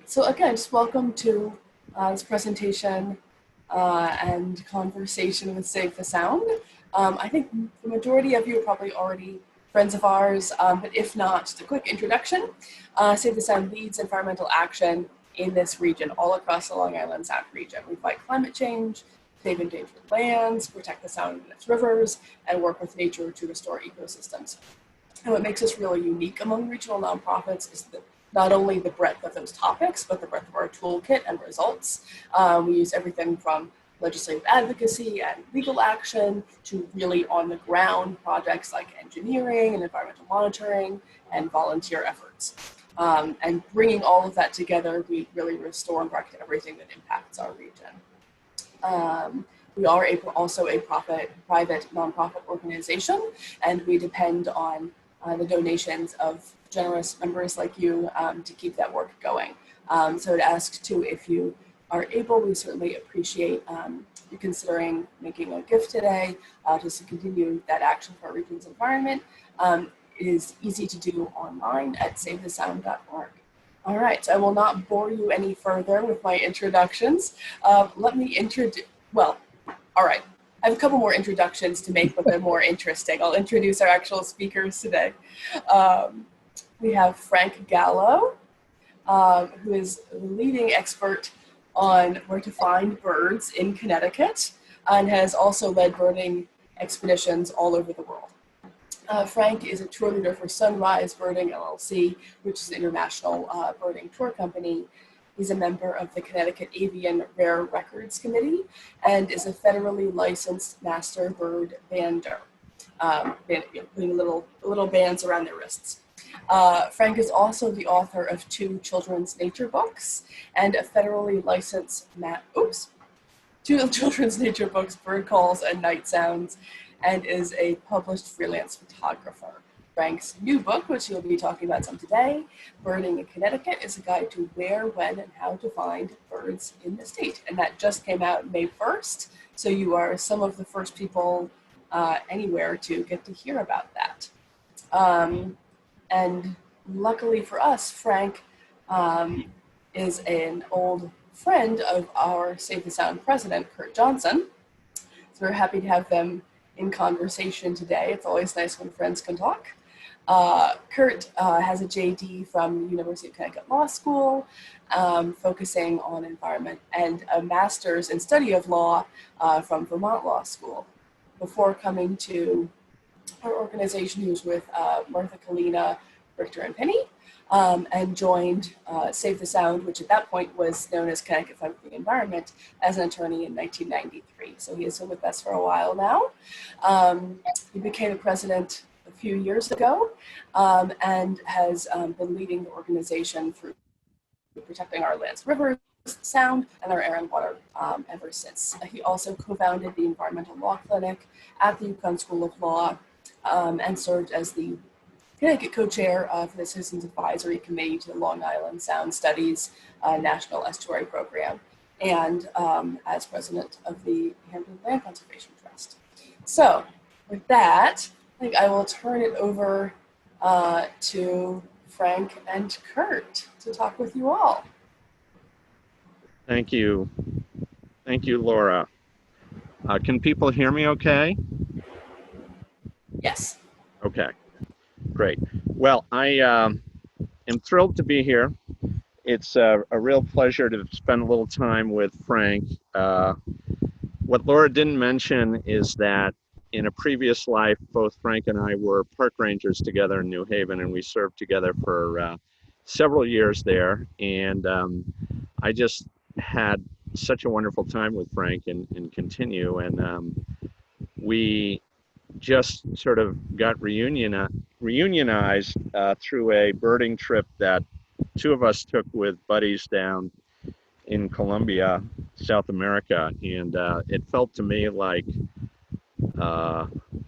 So again, just welcome to this presentation and conversation with Save the Sound. I think the majority of you are probably already friends of ours, but if not, just a quick introduction. Save the Sound leads environmental action in this region, all across the Long Island Sound region. We fight climate change, save endangered lands, protect the Sound and its rivers, and work with nature to restore ecosystems. And what makes us really unique among regional nonprofits is not only the breadth of those topics, but the breadth of our toolkit and results. We use everything from legislative advocacy and legal action to really on the ground projects like engineering and environmental monitoring and volunteer efforts. And bringing all of that together, we really restore and correct everything that impacts our region. We are also a private nonprofit organization, and we depend on the donations of generous members like you to keep that work going. So I'd ask too, if you are able, we certainly appreciate you considering making a gift today just to continue that action for our region's environment. It is easy to do online at savethesound.org. All right, so I will not bore you any further with my introductions. Let me introduce, well, all right. I have a couple more introductions to make, but they're more interesting. I'll introduce our actual speakers today. We have Frank Gallo, who is the leading expert on where to find birds in Connecticut and has also led birding expeditions all over the world. Frank is a tour leader for Sunrise Birding LLC, which is an international birding tour company. He's a member of the Connecticut Avian Rare Records Committee and is a federally licensed master bird bander, putting little bands around their wrists. Frank is also the author of 2 children's nature books and a federally licensed two children's nature books, Bird Calls and Night Sounds, and is a published freelance photographer. Frank's new book, which he'll be talking about some today, Birding in Connecticut, is a guide to where, when, and how to find birds in the state. And that just came out May 1st, so you are some of the first people anywhere to get to hear about that. And luckily for us, Frank is an old friend of our Save the Sound president, Curt Johnson. So we're happy to have them in conversation today. It's always nice when friends can talk. Curt has a JD from University of Connecticut Law School, focusing on environment, and a master's in study of law from Vermont Law School. Before coming to our organization, he was with Martha Kalina, Richter and Penny, and joined Save the Sound, which at that point was known as Connecticut Fund for the Environment, as an attorney in 1993. So he has been with us for a while now. He became a president a few years ago and has been leading the organization through protecting our lands, rivers, sound, and our air and water ever since. He also co-founded the Environmental Law Clinic at the UConn School of Law and served as the Connecticut co-chair for the Citizens Advisory Committee to the Long Island Sound Studies National Estuary Program, and as president of the Hampton Land Conservation Trust. So with that, I think I will turn it over to Frank and Curt to talk with you all. Thank you. Thank you, Laura. Can people hear me okay? Yes. Okay, great. Well, I am thrilled to be here. It's a real pleasure to spend a little time with Frank. What Laura didn't mention is that in a previous life, both Frank and I were park rangers together in New Haven, and we served together for several years there. And I just had such a wonderful time with Frank and continue. And we just sort of got reunionized through a birding trip that 2 of us took with buddies down in Colombia, South America. And it felt to me like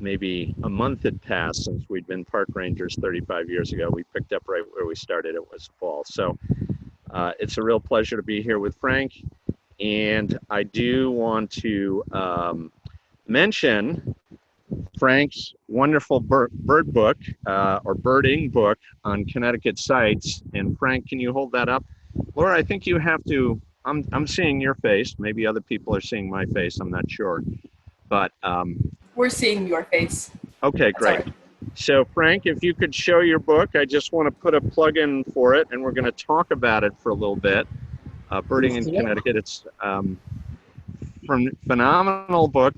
maybe a month had passed since we'd been park rangers 35 years ago. We picked up right where we started. It was fall. So it's a real pleasure to be here with Frank. And I do want to mention Frank's wonderful bird book or birding book on Connecticut sites. And Frank, can you hold that up? Laura, I think you have to. I'm seeing your face. Maybe other people are seeing my face. I'm not sure. But We're seeing your face. okay, That's all great. right. So Frank, if you could show your book, I just want to put a plug in for it, and we're going to talk about it for a little bit. Birding in Connecticut. It's phenomenal book.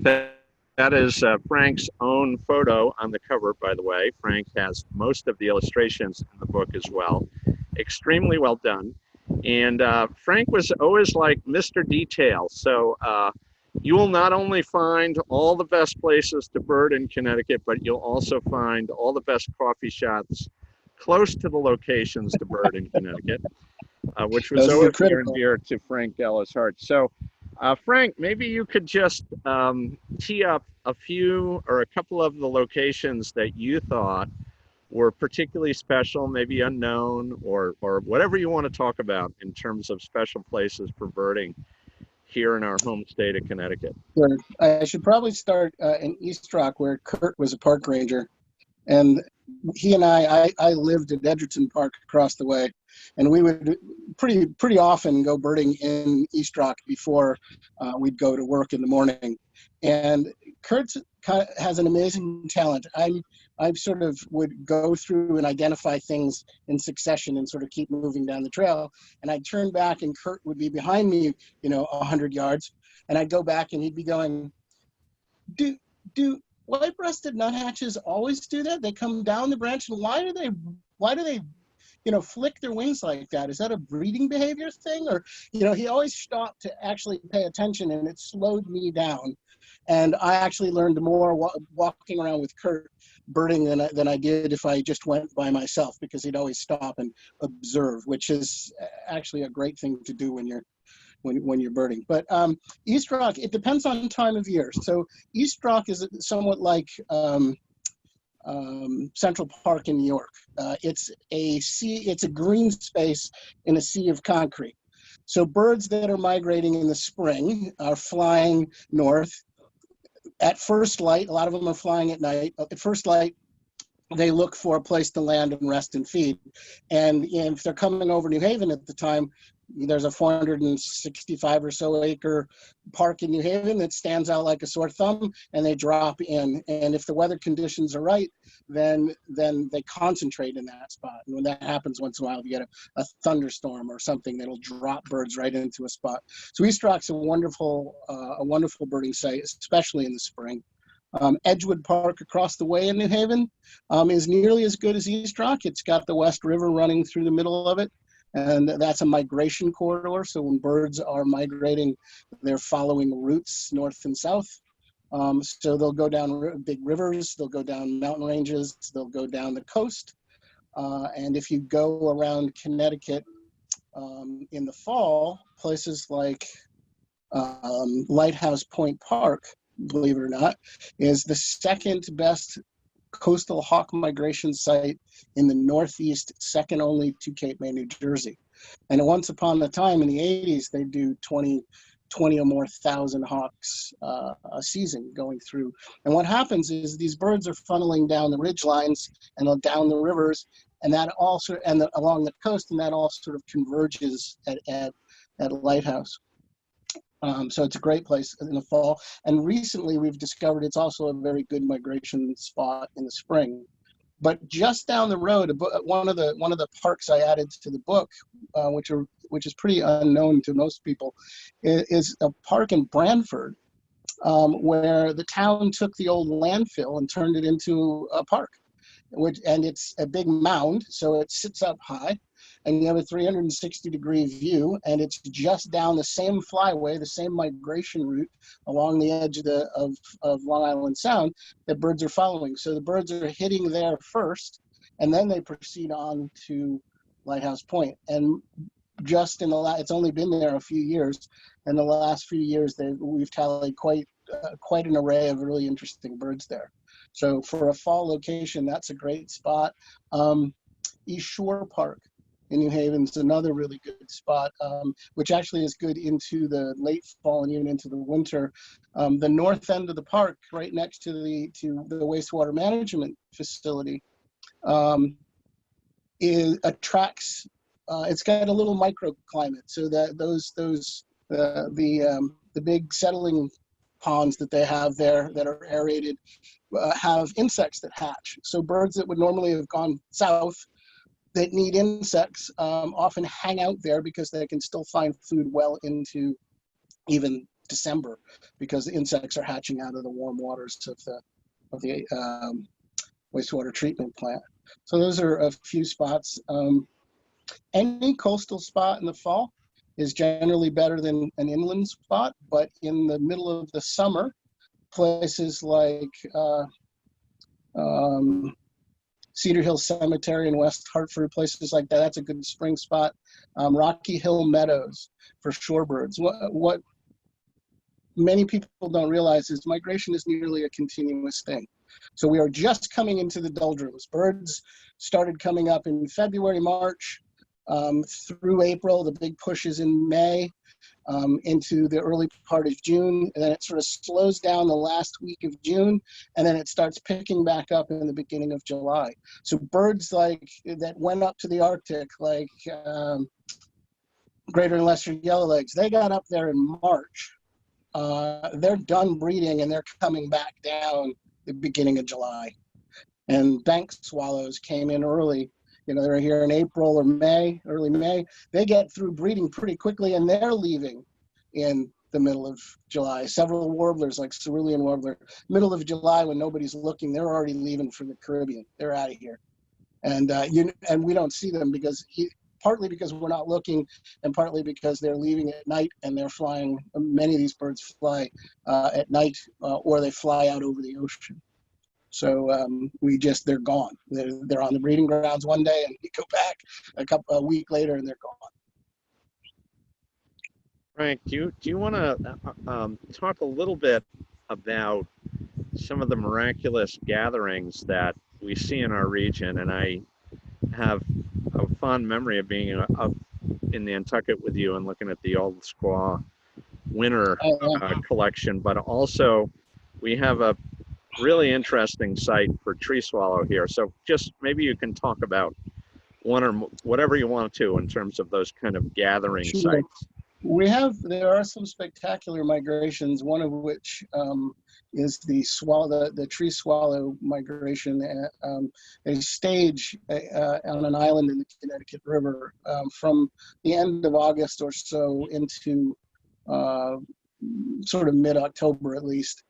That is Frank's own photo on the cover, by the way. Frank has most of the illustrations in the book as well. Extremely well done. And Frank was always like Mr. Detail. So you will not only find all the best places to bird in Connecticut, but you'll also find all the best coffee shops close to the locations to bird in Connecticut, which was Those are always near and critical. dear to Frank Gallo's heart. So Frank, maybe you could just tee up a few or a couple of the locations that you thought were particularly special, maybe unknown, or whatever you want to talk about in terms of special places for birding here in our home state of Connecticut. Sure. I should probably start in East Rock, where Curt was a park ranger. And he and I lived at Edgerton Park across the way, and we would pretty often go birding in East Rock before we'd go to work in the morning. And Curt has an amazing talent. I sort of would go through and identify things in succession and sort of keep moving down the trail. And I'd turn back, and Curt would be behind me, 100 yards, and I'd go back, and he'd be going, do white-breasted nuthatches always do that? They come down the branch, and why do they flick their wings like that? Is that a breeding behavior thing? Or, he always stopped to actually pay attention, and it slowed me down. And I actually learned more walking around with Curt birding than I did if I just went by myself, because he'd always stop and observe, which is actually a great thing to do when you're birding. But East Rock, it depends on time of year. So East Rock is somewhat like Central Park in New York. It's a green space in a sea of concrete. So birds that are migrating in the spring are flying north. At first light, a lot of them are flying at night. At first light, they look for a place to land and rest and feed. And if they're coming over New Haven at the time, there's a 465 or so acre park in New Haven that stands out like a sore thumb, and they drop in. And if the weather conditions are right, then they concentrate in that spot. And when that happens once in a while, you get a thunderstorm or something that'll drop birds right into a spot. So East Rock's a wonderful birding site, especially in the spring. Edgewood Park across the way in New Haven is nearly as good as East Rock. It's got the West River running through the middle of it, and that's a migration corridor. So when birds are migrating, they're following routes north and south. So they'll go down big rivers, they'll go down mountain ranges, they'll go down the coast. And if you go around Connecticut in the fall, places like Lighthouse Point Park, believe it or not, is the second best coastal hawk migration site in the Northeast, second only to Cape May, New Jersey. And once upon a time in the 80s, they do 20 or more thousand hawks a season going through. And what happens is these birds are funneling down the ridge lines and down the rivers, and that also, and along the coast, and that all sort of converges at Lighthouse. So it's a great place in the fall. And recently we've discovered it's also a very good migration spot in the spring. But just down the road, one of the parks I added to the book, which is pretty unknown to most people, is a park in Branford, where the town took the old landfill and turned it into a park. And it's a big mound, so it sits up high, and you have a 360-degree view, and it's just down the same flyway, the same migration route along the edge of Long Island Sound that birds are following. So the birds are hitting there first, and then they proceed on to Lighthouse Point. And just it's only been there a few years, and the last few years we've tallied quite an array of really interesting birds there. So for a fall location, that's a great spot. East Shore Park in New Haven is another really good spot, which actually is good into the late fall and even into the winter. The north end of the park, right next to the wastewater management facility, attracts. It's got a little microclimate, so that the big settling ponds that they have there that are aerated have insects that hatch. So birds that would normally have gone south that need insects often hang out there because they can still find food well into even December, because the insects are hatching out of the warm waters of the wastewater treatment plant. So those are a few spots. Any coastal spot in the fall is generally better than an inland spot, but in the middle of the summer, places like Cedar Hill Cemetery in West Hartford, places like that, that's a good spring spot. Rocky Hill Meadows for shorebirds. What many people don't realize is migration is nearly a continuous thing. So we are just coming into the doldrums. Birds started coming up in February, March, through April. The big push is in May, into the early part of June, and then it sort of slows down the last week of June, and then it starts picking back up in the beginning of July. So birds like that went up to the Arctic, like greater and lesser yellowlegs, they got up there in March. They're done breeding and they're coming back down the beginning of July. And bank swallows came in early. You know, they're here in April or May, early May. They get through breeding pretty quickly and they're leaving in the middle of July. Several warblers like cerulean warbler, middle of July when nobody's looking, they're already leaving for the Caribbean. They're out of here. And and we don't see them because partly because we're not looking, and partly because they're leaving at night and they're flying. Many of these birds fly at night, or they fly out over the ocean. So they're gone. They're on the breeding grounds one day, and we go back a week later, and they're gone. Frank, do you want to talk a little bit about some of the miraculous gatherings that we see in our region? And I have a fond memory of being up in Nantucket with you and looking at the old squaw winter collection, but also we have a really interesting site for tree swallow here. So just maybe you can talk about one or whatever you want to in terms of those kind of gathering sites. There are some spectacular migrations, one of which is the tree swallow migration. They stage on an island in the Connecticut River from the end of August or so into sort of mid-October at least.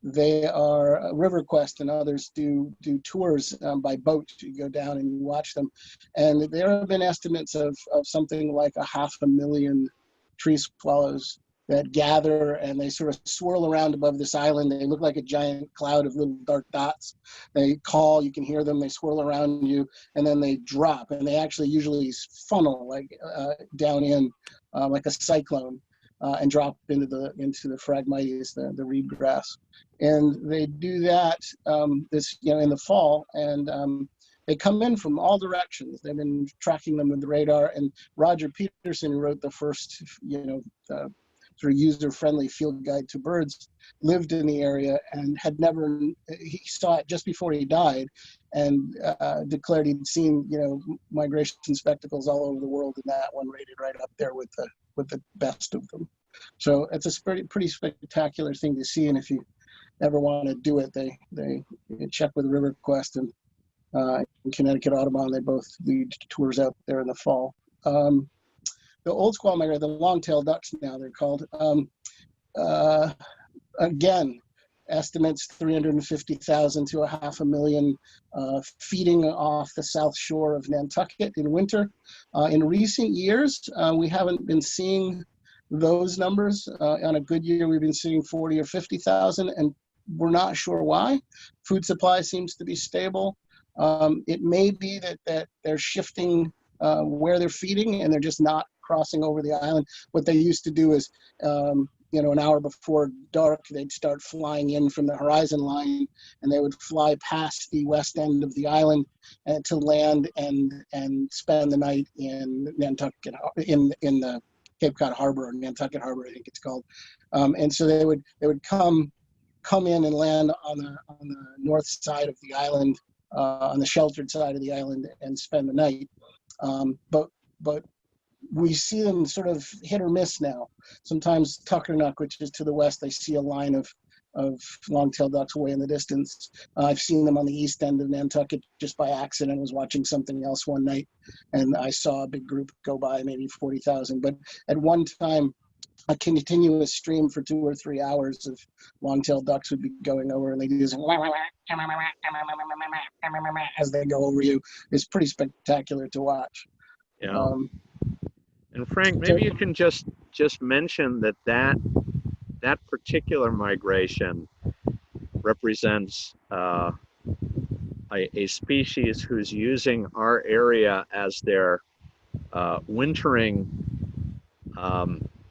They are RiverQuest and others do tours by boat. You go down and you watch them, and there have been estimates of something like 500,000 tree swallows that gather, and they sort of swirl around above this island. They look like a giant cloud of little dark dots. They call, you can hear them, they swirl around you, and then they drop, and they actually usually funnel like down in like a cyclone. And drop into the Phragmites, the reed grass, and they do that in the fall, and they come in from all directions. They've been tracking them with the radar, and Roger Peterson, who wrote the first sort of user-friendly field guide to birds, lived in the area and he saw it just before he died, and declared he'd seen migration spectacles all over the world, and that one rated right up there with the best of them. So it's a pretty spectacular thing to see, and if you ever want to do it, they check with RiverQuest and Connecticut Audubon. They both lead tours out there in the fall. The old squaw migrator, the long-tailed ducks now they're called, again, estimates 350,000 to 500,000 feeding off the south shore of Nantucket in winter. In recent years, we haven't been seeing those numbers. On a good year, we've been seeing 40 or 50,000, and we're not sure why. Food supply seems to be stable. It may be that they're shifting where they're feeding, and they're just not crossing over the island. What they used to do is, an hour before dark, they'd start flying in from the horizon line, and they would fly past the west end of the island to land and spend the night in Nantucket, in the Cape Cod Harbor, or Nantucket Harbor, I think it's called. And so they would come in and land on the north side of the island, on the sheltered side of the island, and spend the night. But we see them sort of hit or miss now. Sometimes Tuckernuck, which is to the west, I see a line of long-tailed ducks way in the distance. I've seen them on the east end of Nantucket just by accident. I was watching something else one night, and I saw a big group go by, maybe 40,000. But at one time, a continuous stream for 2 or 3 hours of long-tailed ducks would be going over, and they do this as they go over you. It's pretty spectacular to watch. Yeah. And Frank, maybe you can just mention that particular migration represents a species who's using our area as their wintering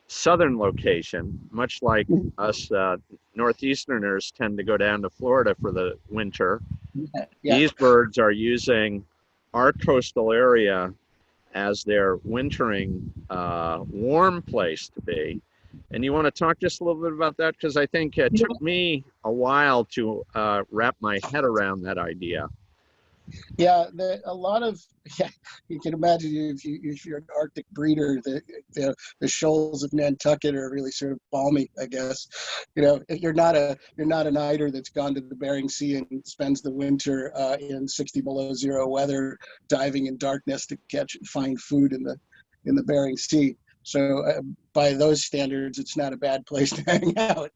southern location, much like us Northeasterners tend to go down to Florida for the winter. Yeah. These birds are using our coastal area as their wintering warm place to be. And you want to talk just a little bit about that? Because I think it took me a while to wrap my head around that idea. Yeah, a lot of, you can imagine if you're an Arctic breeder, the shoals of Nantucket are really sort of balmy, I guess. You're not an eider that's gone to the Bering Sea and spends the winter in 60 below zero weather, diving in darkness to find food in the Bering Sea. So by those standards, it's not a bad place to hang out.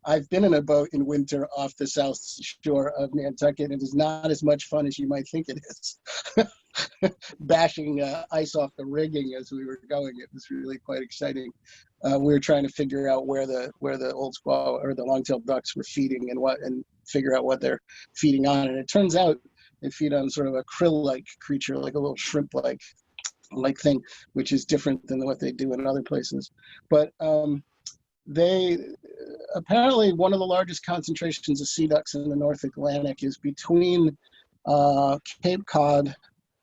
I've been in a boat in winter off the south shore of Nantucket. It is not as much fun as you might think it is. Bashing ice off the rigging as we were going, it was really quite exciting. We were trying to figure out where the old squaw or the long-tailed ducks were feeding and figure out what they're feeding on. And it turns out they feed on sort of a krill-like creature, like a little shrimp-like thing, which is different than what they do in other places. But they apparently, one of the largest concentrations of sea ducks in the North Atlantic is between Cape Cod,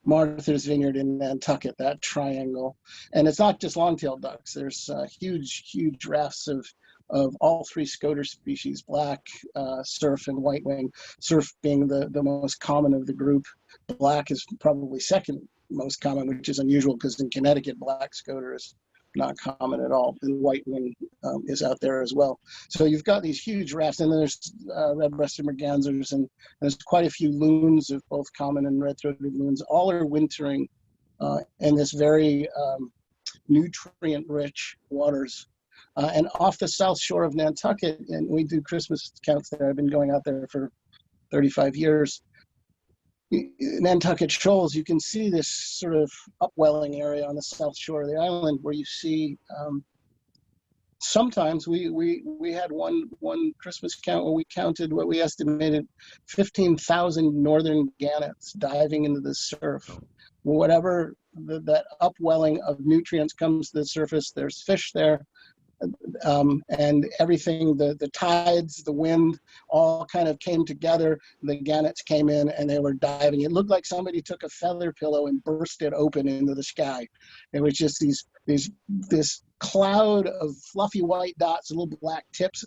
Martha's Vineyard, and Nantucket, that triangle. And it's not just long-tailed ducks. There's huge rafts of all three scoter species: black, surf, and white wing. Surf being the most common of the group. Black is probably second most common, which is unusual because in Connecticut, black scoter is not common at all, and white wing is out there as well. So you've got these huge rafts, and there's red-breasted mergansers, and there's quite a few loons of both common and red-throated loons. All are wintering in this very nutrient-rich waters. And off the south shore of Nantucket, and we do Christmas counts there. I've been going out there for 35 years. Nantucket Shoals, you can see this sort of upwelling area on the south shore of the island where you see sometimes we had one Christmas count where we counted what we estimated 15,000 northern gannets diving into the surf. Whatever that upwelling of nutrients comes to the surface, there's fish there. And everything, the tides, the wind, all kind of came together. The gannets came in and they were diving. It looked like somebody took a feather pillow and burst it open into the sky. It was just this cloud of fluffy white dots, little black tips,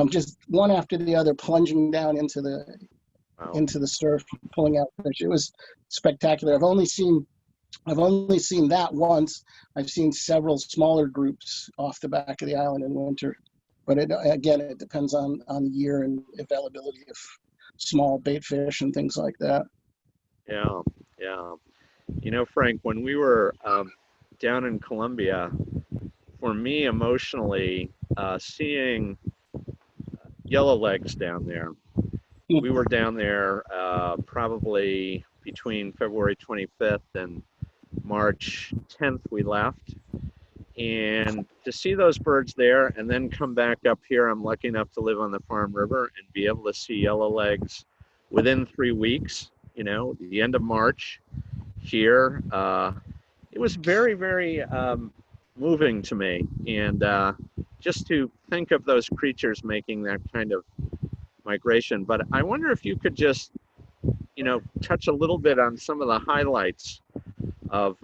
just one after the other, plunging down into the surf, pulling out fish. It was spectacular. I've only seen that once. I've seen several smaller groups off the back of the island in winter, but it depends on the year and availability of small bait fish and things like that. Yeah. Frank, when we were down in Colombia, for me emotionally, seeing yellowlegs down there, we were down there probably between February 25th and March 10th we left, and to see those birds there and then come back up here, I'm lucky enough to live on the Farm River and be able to see yellowlegs within 3 weeks, the end of March here. It was very, very moving to me, and just to think of those creatures making that kind of migration. But I wonder if you could just, touch a little bit on some of the highlights of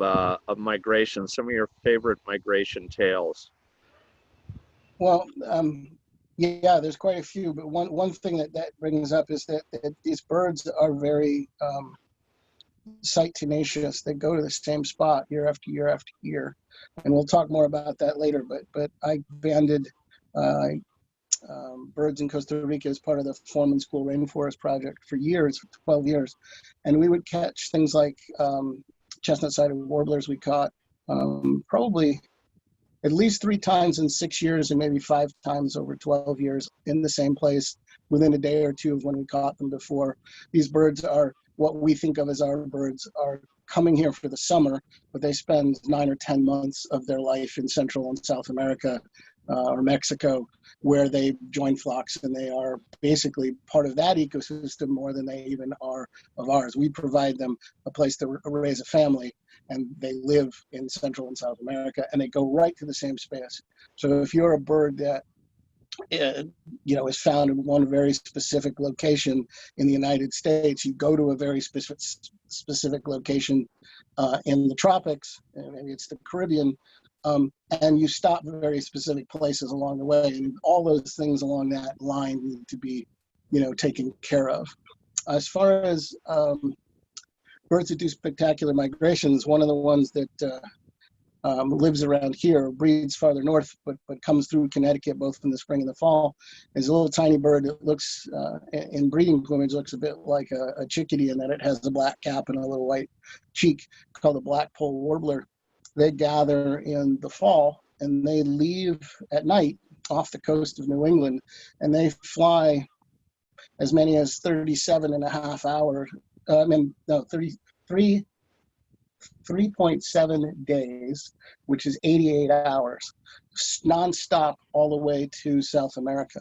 migration, some of your favorite migration tales. Well, yeah, there's quite a few, but one thing that brings up is that these birds are very site tenacious. They go to the same spot year after year after year, and we'll talk more about that later. But I banded birds in Costa Rica as part of the Foreman School Rainforest Project for years, 12 years, and we would catch things like chestnut-sided warblers. We caught probably at least 3 times in 6 years, and maybe 5 times over 12 years in the same place within a day or two of when we caught them before. These birds are what we think of as our birds, are coming here for the summer, but they spend 9 or 10 months of their life in Central and South America or Mexico, where they join flocks, and they are basically part of that ecosystem more than they even are of ours. We provide them a place to raise a family, and they live in Central and South America, and they go right to the same space. So if you're a bird that is found in one very specific location in the United States, you go to a very specific location in the tropics, and maybe it's the Caribbean, and you stop at very specific places along the way, and all those things along that line need to be, taken care of. As far as birds that do spectacular migrations, one of the ones that lives around here, breeds farther north, but comes through Connecticut both in the spring and the fall, is a little tiny bird that looks, in breeding plumage, looks a bit like a chickadee in that it has a black cap and a little white cheek, called the black-polled warbler. They gather in the fall, and they leave at night off the coast of New England, and they fly as many as 37 and a half hours, 3.7 days, which is 88 hours, nonstop all the way to South America.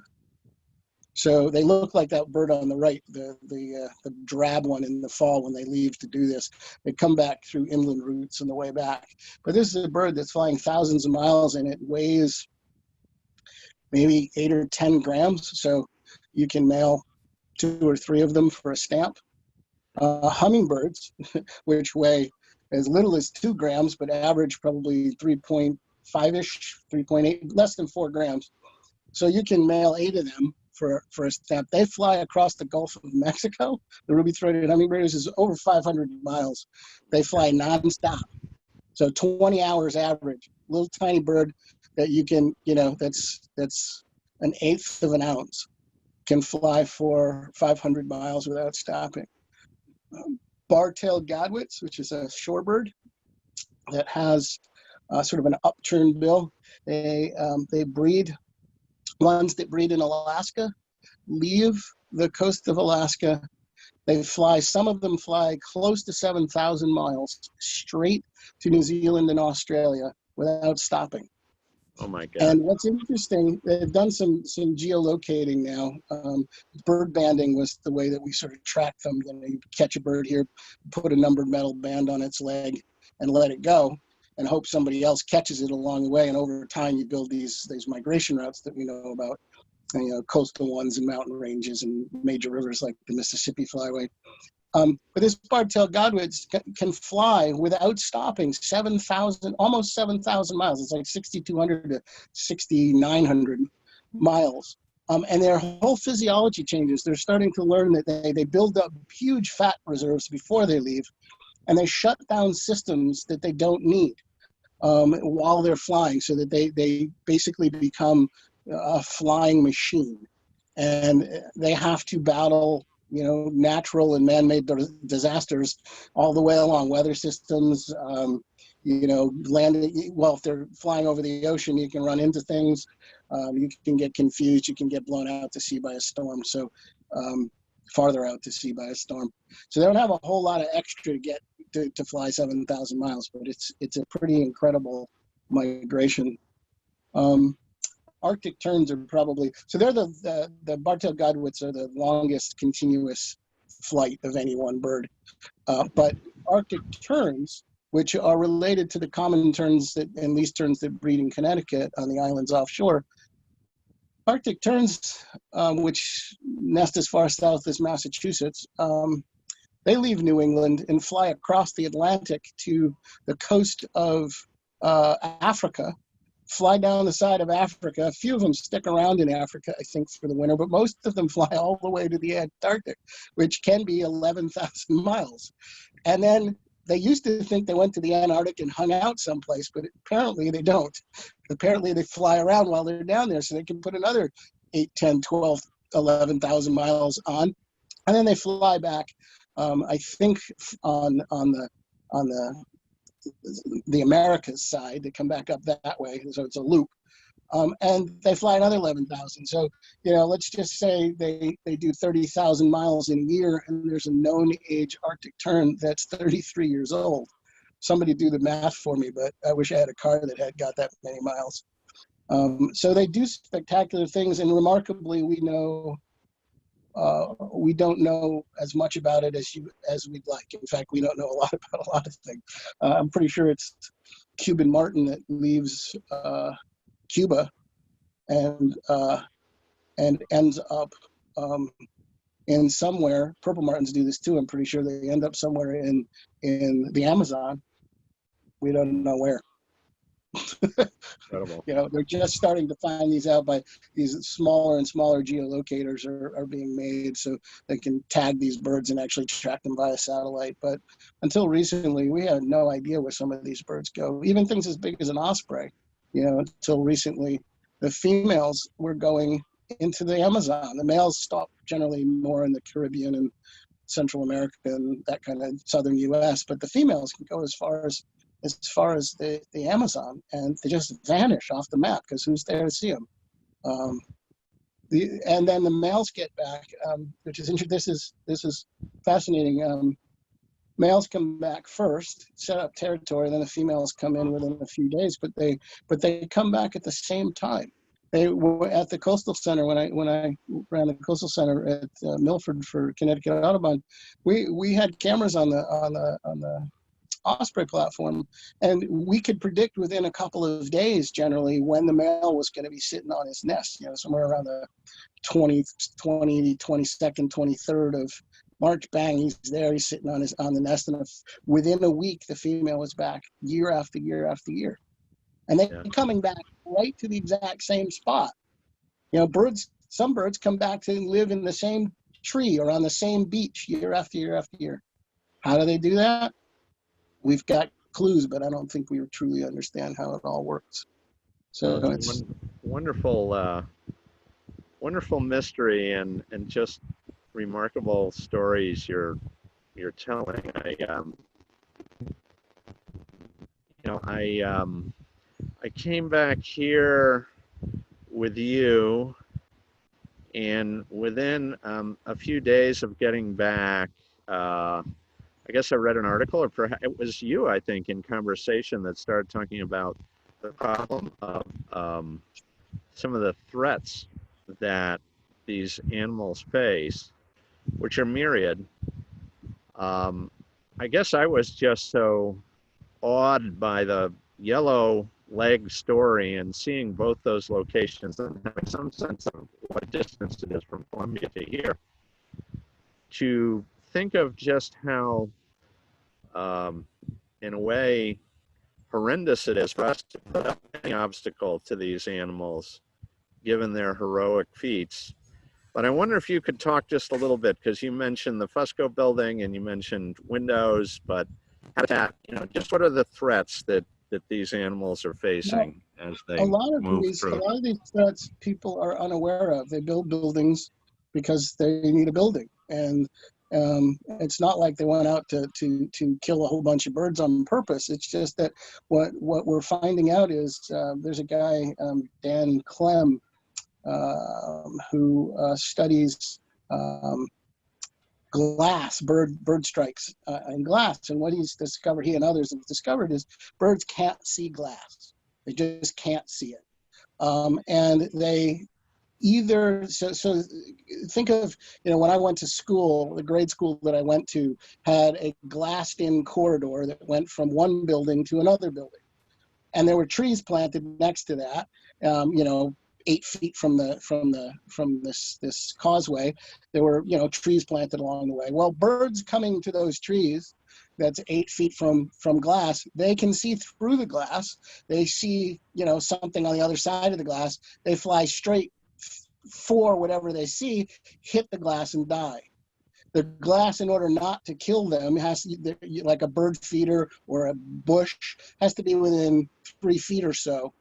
So they look like that bird on the right, the drab one in the fall when they leave to do this. They come back through inland routes on the way back. But this is a bird that's flying thousands of miles, and it weighs maybe 8 or 10 grams. So you can mail 2 or 3 of them for a stamp. Hummingbirds, which weigh as little as 2 grams, but average probably 3.5-ish, 3.8, less than 4 grams. So you can mail 8 of them for a stamp. They fly across the Gulf of Mexico. The ruby-throated hummingbird is over 500 miles. They fly nonstop. So 20 hours average. Little tiny bird that you can, that's 1/8 of an ounce, can fly for 500 miles without stopping. Bar-tailed godwits, which is a shorebird that has sort of an upturned bill. They breed. Ones that breed in Alaska leave the coast of Alaska. They fly, some of them fly close to 7,000 miles straight to New Zealand and Australia without stopping. Oh my God. And what's interesting, they've done some geolocating now. Bird banding was the way that we sort of track them. You catch a bird here, put a numbered metal band on its leg, and let it go, and hope somebody else catches it along the way. And over time, you build these migration routes that we know about, coastal ones and mountain ranges and major rivers like the Mississippi Flyway. But this bar-tailed godwit can fly without stopping almost 7,000 miles. It's like 6,200 to 6,900 miles. And their whole physiology changes. They're starting to learn that they build up huge fat reserves before they leave, and they shut down systems that they don't need while they're flying, so that they basically become a flying machine. And they have to battle natural and man-made disasters all the way along, weather systems, landing. Well, if they're flying over the ocean, you can run into things. You can get confused. You can get blown out to sea by a storm. So farther out to sea by a storm. So they don't have a whole lot of extra to get to fly 7,000 miles, but it's a pretty incredible migration. Arctic terns are probably, so they're the bar-tailed godwits are the longest continuous flight of any one bird. But Arctic terns, which are related to the common terns and least terns that breed in Connecticut on the islands offshore, Arctic terns, which nest as far south as Massachusetts, they leave New England and fly across the Atlantic to the coast of Africa, fly down the side of Africa. A few of them stick around in Africa, I think, for the winter, but most of them fly all the way to the Antarctic, which can be 11,000 miles. And then they used to think they went to the Antarctic and hung out someplace, but apparently they don't. Apparently they fly around while they're down there, so they can put another 8, 10, 12, 11,000 miles on, and then they fly back. I think on the Americas side, they come back up that way, so it's a loop. And they fly another 11,000. So, let's just say they do 30,000 miles in a year, and there's a known age Arctic tern that's 33 years old. Somebody do the math for me, but I wish I had a car that had got that many miles. So they do spectacular things, and remarkably, we don't know as much about it as we'd like. In fact, we don't know a lot about a lot of things. I'm pretty sure it's Cuban martin that leaves Cuba and ends up in somewhere. Purple martins do this too. I'm pretty sure they end up somewhere in the Amazon. We don't know where. Incredible. They're just starting to find these out by these smaller and smaller geolocators are being made so they can tag these birds and actually track them via satellite. But until recently, we had no idea where some of these birds go. Even things as big as an osprey, until recently, the females were going into the Amazon. The males stop generally more in the Caribbean and Central America and that kind of southern U.S., but the females can go as far as the Amazon, and they just vanish off the map because who's there to see them? And then the males get back, which is interesting. This is fascinating. Males come back first, set up territory, then the females come in within a few days, but they come back at the same time. They were at the Coastal Center when I ran the Coastal Center at Milford for Connecticut Audubon. We had cameras on the osprey platform, and we could predict within a couple of days generally when the male was going to be sitting on his nest, somewhere around the 22nd, 23rd of March. Bang, he's there, he's sitting on the nest, and within a week the female was back year after year after year, and they're coming back right to the exact same spot. Some birds come back to live in the same tree or on the same beach year after year after year. How do they do that? We've got clues, but I don't think we truly understand how it all works. So it's wonderful, wonderful mystery and just remarkable stories you're telling. I came back here with you, and within a few days of getting back, I guess I read an article, or perhaps it was you, I think, in conversation that started talking about the problem of some of the threats that these animals face, which are myriad. I guess I was just so awed by the yellow leg story and seeing both those locations and having some sense of what distance it is from Columbia to here, to think of just how in a way horrendous it is for us to put up any obstacle to these animals given their heroic feats. But I wonder if you could talk just a little bit, because you mentioned the Fusco building and you mentioned windows, but habitat, just what are the threats that these animals are facing as they move through? A lot of these threats people are unaware of. They build buildings because they need a building, and it's not like they went out to kill a whole bunch of birds on purpose. It's just that what we're finding out is there's a guy, Dan Clem, who studies glass, bird strikes in glass. And what he and others have discovered is birds can't see glass. They just can't see it. And they either, so think of, when I went to school, the grade school that I went to had a glassed-in corridor that went from one building to another building. And there were trees planted next to that, 8 feet from this causeway, there were, you know, trees planted along the way. Well, birds coming to those trees that's 8 feet from glass, they can see through the glass. They see, you know, something on the other side of the glass. They fly straight for whatever they see, hit the glass and die. The glass, in order not to kill them, has to, like a bird feeder or a bush, has to be within 3 feet or so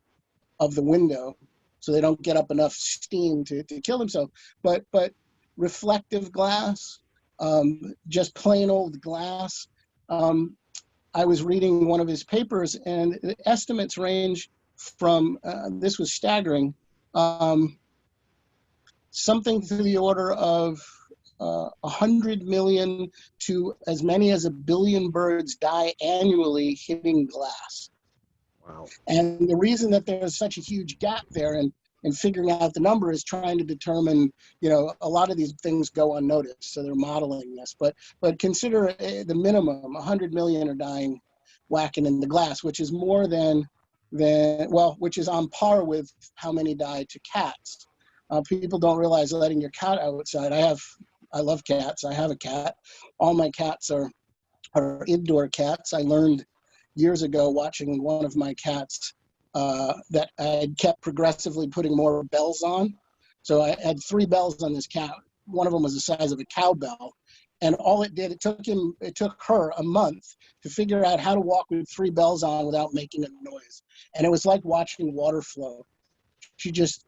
of the window, so they don't get up enough steam to kill themselves. But reflective glass, just plain old glass. I was reading one of his papers, and the estimates range from, this was staggering, something to the order of 100 million to as many as 1 billion birds die annually hitting glass. Wow. And the reason that there's such a huge gap there in figuring out the number is trying to determine, you know, a lot of these things go unnoticed, so they're modeling this. But consider the minimum, 100 million are dying whacking in the glass, which is more than which is on par with how many die to cats. People don't realize letting your cat outside. I love cats. I have a cat. All my cats are indoor cats. I learned years ago watching one of my cats that I had kept progressively putting more bells on. So I had 3 bells on this cat. One of them was the size of a cowbell. And all it did, it took her a month to figure out how to walk with 3 bells on without making a noise. And it was like watching water flow. She just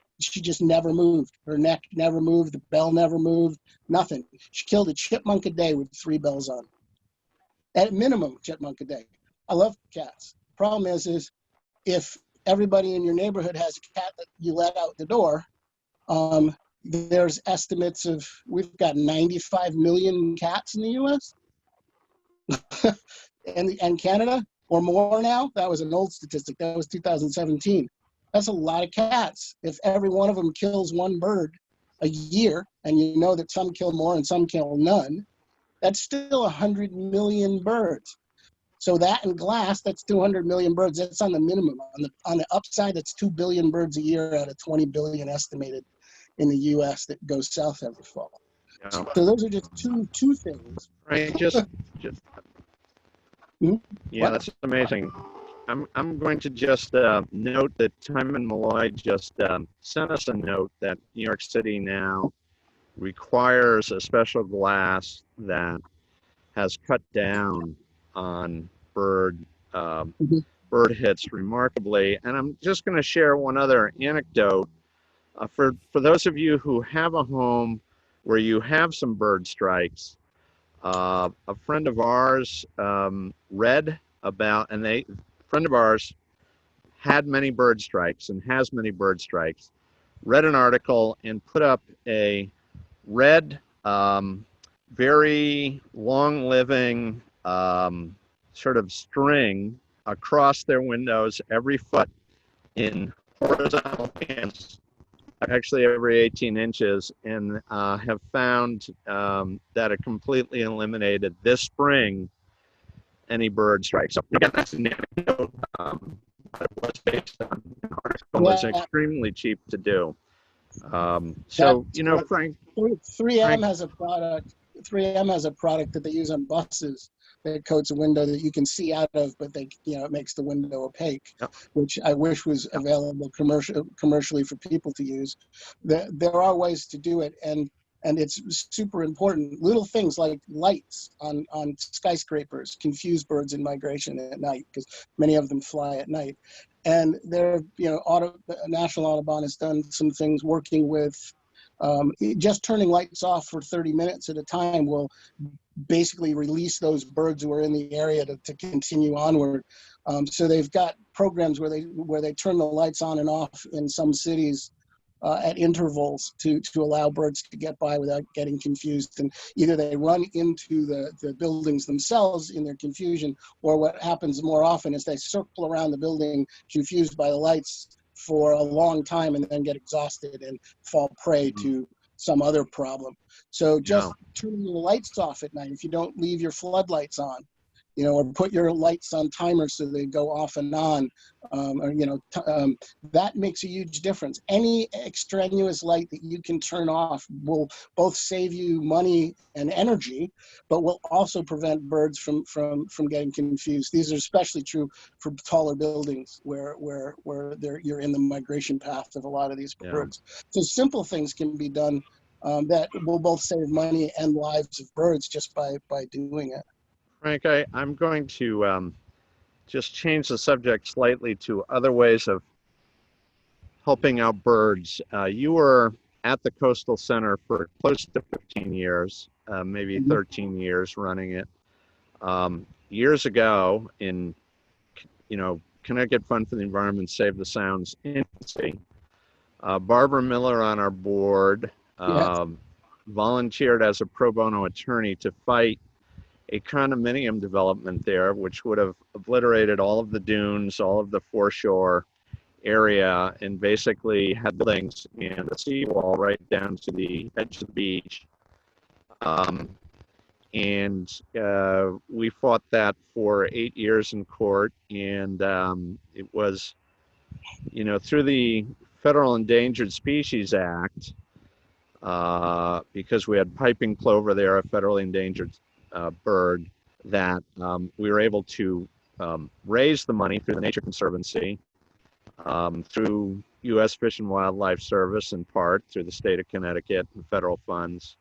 never moved. Her neck never moved. The bell never moved. Nothing. She killed a chipmunk a day with 3 bells on. At minimum, chipmunk a day. I love cats. Problem is if everybody in your neighborhood has a cat that you let out the door, there's estimates of, we've got 95 million cats in the U.S. and Canada, or more now. That was an old statistic. That was 2017. That's a lot of cats. If every one of them kills 1 bird a year, and you know that some kill more and some kill none, that's still 100 million birds. So that in glass, that's 200 million birds. That's on the minimum. On the upside, that's 2 billion birds a year out of 20 billion estimated in the U.S. that goes south every fall. Yeah. So those are just two things. Right. Just. Hmm? Yeah, What? that's amazing. I'm going to just note that Timon Malloy just sent us a note that New York City now requires a special glass that has cut down on bird hits remarkably. And I'm just going to share one other anecdote. For those of you who have a home where you have some bird strikes, a friend of ours read about, and a friend of ours had many bird strikes and has many bird strikes, read an article and put up a red, very long-living sort of string across their windows every foot in horizontal bands, actually every 18 inches, and have found that it completely eliminated this spring any bird strike. So again, that's an anecdote, but it was based on an article that's extremely cheap to do. So, you know, Frank. 3M has a product. 3M has a product that they use on buses that coats a window that you can see out of, but it makes the window opaque, Yep. which I wish was available commercially for people to use. There are ways to do it, and it's super important. Little things like lights on skyscrapers confuse birds in migration at night because many of them fly at night. And National Audubon has done some things working with just turning lights off for 30 minutes at a time will basically release those birds who are in the area to continue onward. So they've got programs where they turn the lights on and off in some cities at intervals to allow birds to get by without getting confused. And either they run into the buildings themselves in their confusion, or what happens more often is they circle around the building confused by the lights for a long time and then get exhausted and fall prey to some other problem. So just turning the lights off at night, if you don't leave your floodlights on, or put your lights on timers so they go off and on, or that makes a huge difference. Any extraneous light that you can turn off will both save you money and energy, but will also prevent birds from getting confused. These are especially true for taller buildings where you're in the migration path of a lot of these birds. So simple things can be done that will both save money and lives of birds just by doing it. Frank, I'm going to just change the subject slightly to other ways of helping out birds. You were at the Coastal Center for close to 15 years, maybe 13 years running it. Years ago in, Connecticut Fund for the Environment Save the Sound's infancy, Barbara Miller on our board volunteered as a pro bono attorney to fight a condominium development there, which would have obliterated all of the dunes, all of the foreshore area, and basically had buildings and a seawall right down to the edge of the beach. And we fought that for 8 years in court, and it was, through the Federal Endangered Species Act, because we had piping plover there, a federally endangered bird, that we were able to raise the money through the Nature Conservancy, through U.S. Fish and Wildlife Service, in part through the state of Connecticut and federal funds,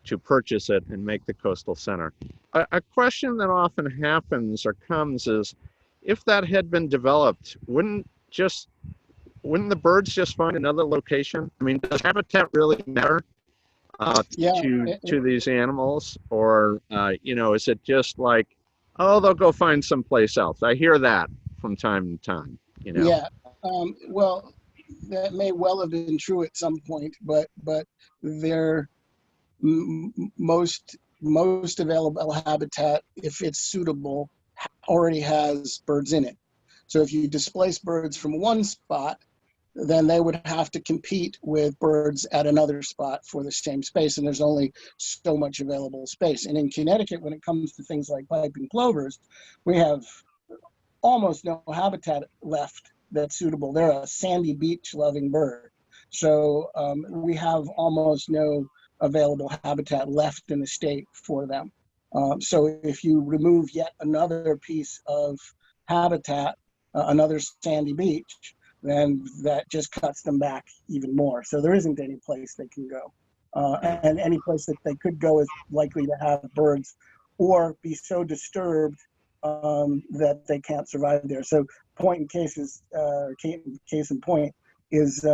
to purchase it and make the Coastal Center. A question that often happens or comes is, if that had been developed, wouldn't the birds just find another location? I mean, does habitat really matter to these animals, or is it just like, oh, they'll go find someplace else? I hear that from time to time. Well, that may well have been true at some point, but their most available habitat, if it's suitable, already has birds in it. So if you displace birds from one spot, then they would have to compete with birds at another spot for the same space, and there's only so much available space. And in Connecticut, when it comes to things like piping plovers, we have almost no habitat left that's suitable. They're a sandy beach loving bird. So we have almost no available habitat left in the state for them. So if you remove yet another piece of habitat, another sandy beach, then that just cuts them back even more. So there isn't any place they can go. And any place that they could go is likely to have birds or be so disturbed that they can't survive there. So case in point is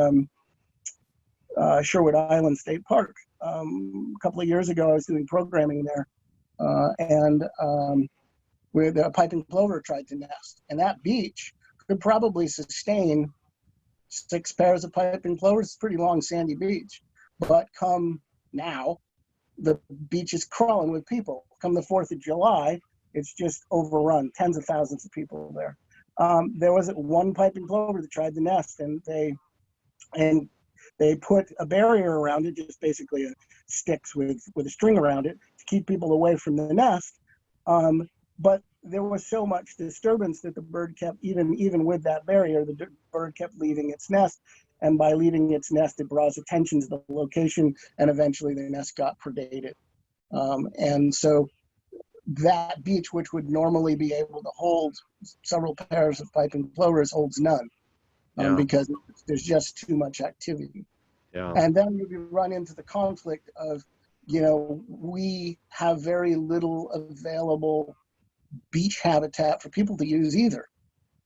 Sherwood Island State Park. A couple of years ago, I was doing programming there, and where the piping plover tried to nest. And that beach could probably sustain 6 pairs of piping plovers. It's a pretty long sandy beach. But come now, the beach is crawling with people. Come the 4th of July, it's just overrun, tens of thousands of people there. There was one piping plover that tried to nest, and they put a barrier around it, just basically sticks with a string around it to keep people away from the nest. But there was so much disturbance that the bird kept, even with that barrier, the bird kept leaving its nest. And by leaving its nest, it draws attention to the location, and eventually the nest got predated. And so that beach, which would normally be able to hold several pairs of piping plovers, holds none. Because there's just too much activity. And then you run into the conflict of, we have very little available beach habitat for people to use either.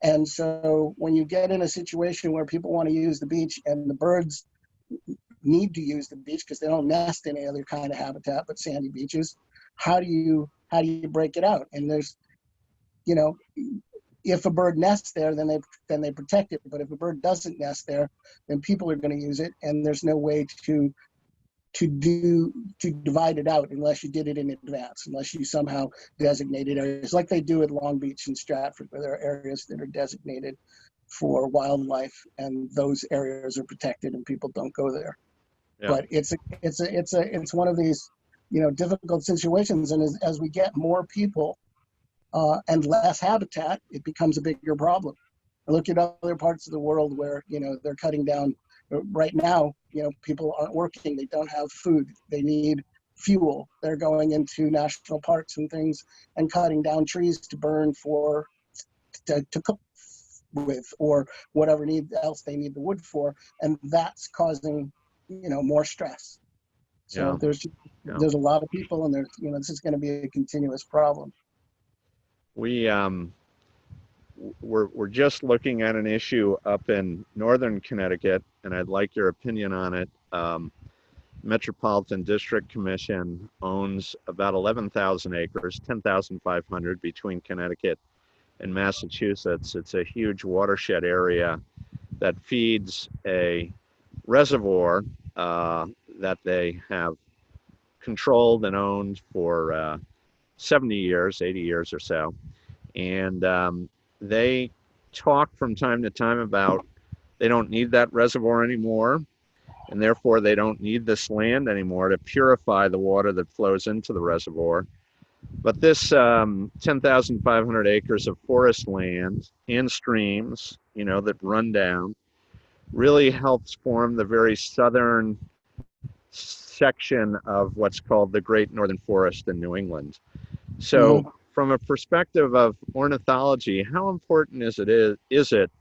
And so when you get in a situation where people want to use the beach and the birds need to use the beach because they don't nest in any other kind of habitat but sandy beaches, how do you break it out? And there's, if a bird nests there, then they protect it. But if a bird doesn't nest there, then people are going to use it, and there's no way to divide it out unless you did it in advance, unless you somehow designated areas like they do at Long Beach and Stratford, where there are areas that are designated for wildlife, and those areas are protected and people don't go there. But it's one of these difficult situations, and as we get more people and less habitat, it becomes a bigger problem. I look at other parts of the world where, they're cutting down. Right now, people aren't working. They don't have food. They need fuel. They're going into national parks and things and cutting down trees to burn to cook with, or whatever else they need the wood for. And that's causing, more stress. So Yeah. there's a lot of people, and this is going to be a continuous problem. We're just looking at an issue up in northern Connecticut, and I'd like your opinion on it. Metropolitan District Commission owns about 11,000 acres, 10,500 between Connecticut and Massachusetts. It's a huge watershed area that feeds a reservoir that they have controlled and owned for 70 years, 80 years or so. And they talk from time to time about they don't need that reservoir anymore, and therefore they don't need this land anymore to purify the water that flows into the reservoir. But this 10,500 acres of forest land and streams, that run down, really helps form the very southern section of what's called the Great Northern Forest in New England. So from a perspective of ornithology, how important is it